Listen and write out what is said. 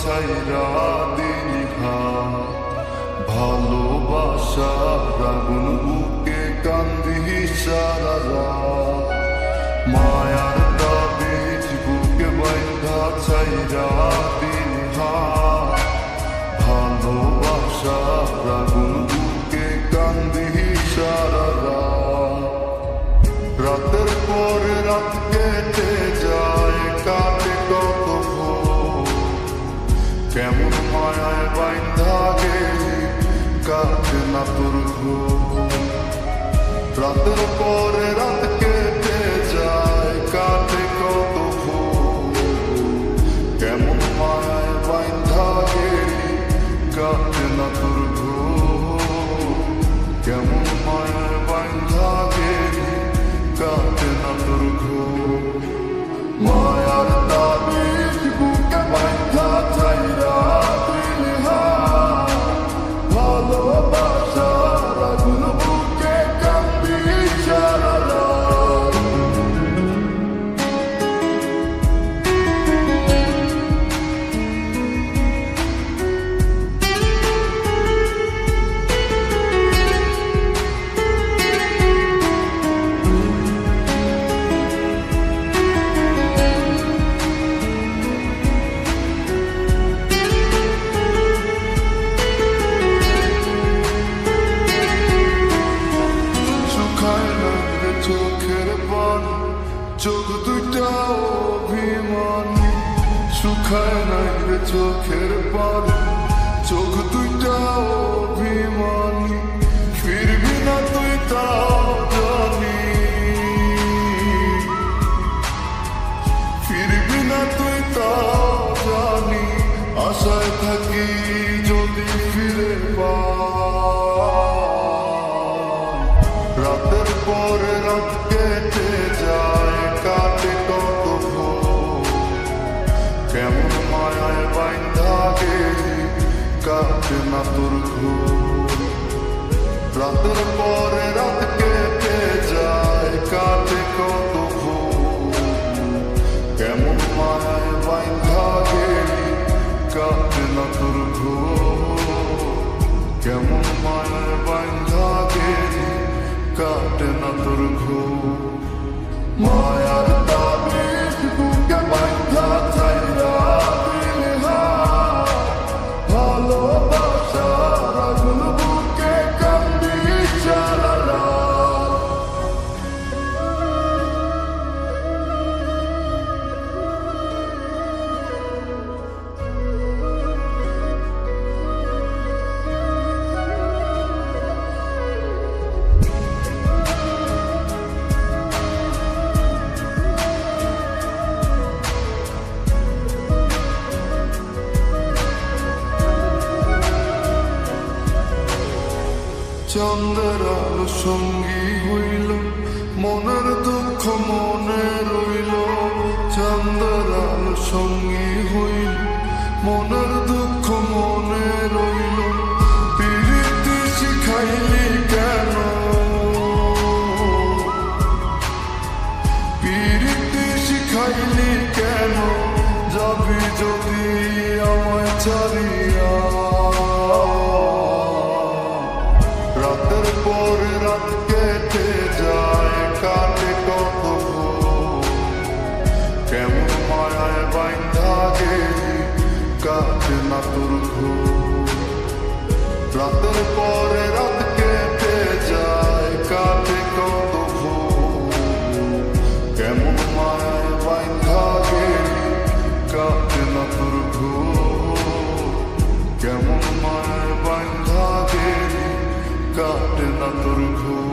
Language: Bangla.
ছাইরা দিলি হাত, ভালোবাসার আগুন বুকে কান্দি সারা রাত। মায়ার তাবিজ বুকে বাইন্ধা ছাইরা দিলি হাত, ভালোবাসার আগুন বুকে কান্দি সারা রাত। রাতের পরে রাত কেটে যায়, কাটে কত ভোর, কেমন মায়ায় বাইন্ধা গেলি কাটে না তোর ঘোর। রাতের পরে রাত কেটে যায়, কাটে কত ভোর, কেমন মায়ায় বাইন্ধা গেলি কাটে না তোর ঘোর। কেমন মায়ায় বাইন্ধা গেলি কাটে না তোর ঘোর। মায়ার তাবিজ বুকে বাইন্ধা ছাইরা দিলি হাত, ভালোবাসার আগুন বুকে কান্দি সারা রাত। চোখের পানি, চোখ দুটা অভিমানী, শুকায় নাই রে চোখের পানি, চোখ দুটা অভিমানী। ফিরবি না তুই তাও জানি, ফিরবি না তুই তাও জানি। আশায় থাকি যদি ফিরে পাই। রাতের পরে রাত কেটে যায়, কাটে কত ভোর, কেমন মায়ায় বাইন্ধা গেলি কাটে না তোর ঘোর। রাতের পরে রাত কেটে যায়, কাটে কত ভোর, কেমন মায়ায় বাইন্ধা গেলি কাটে না তোর ঘোর। কেমন মায়ায় বাইন্ধা গেলি কাটে না তোর ঘোর। মায়ার তাবিজ বুকে বাইন্ধা ছাইরা দিলি হাত, ভালোবাসার আগুন বুকে কান্দি সারা রাত। চন্দ্রের আলো সঙ্গী হইল, মনের দুঃখ মনে রইল। চন্দ্রের আলো সঙ্গী হইল, মনের দুঃখ মনে রইল। প্রীতি শিখাইলি কেন, প্রীতি শিখাইলি কেন, যাবি যদি আমায় ছাড়িয়া। রাতের পরে রাত কেটে যায়, কাটে কত ভোর, কেমন মায়ায় বাইন্ধা গেলি কাটে না তোর ঘোর। রাতের পরে রাত কেটে যায়, কাটে কত ভোর, কেমন মায়ায় বাইন্ধা গেলি কাটে না তোর ঘোর। কেমন মায়ায় বাইন্ধা গেলি কাটে না তোর ঘোর।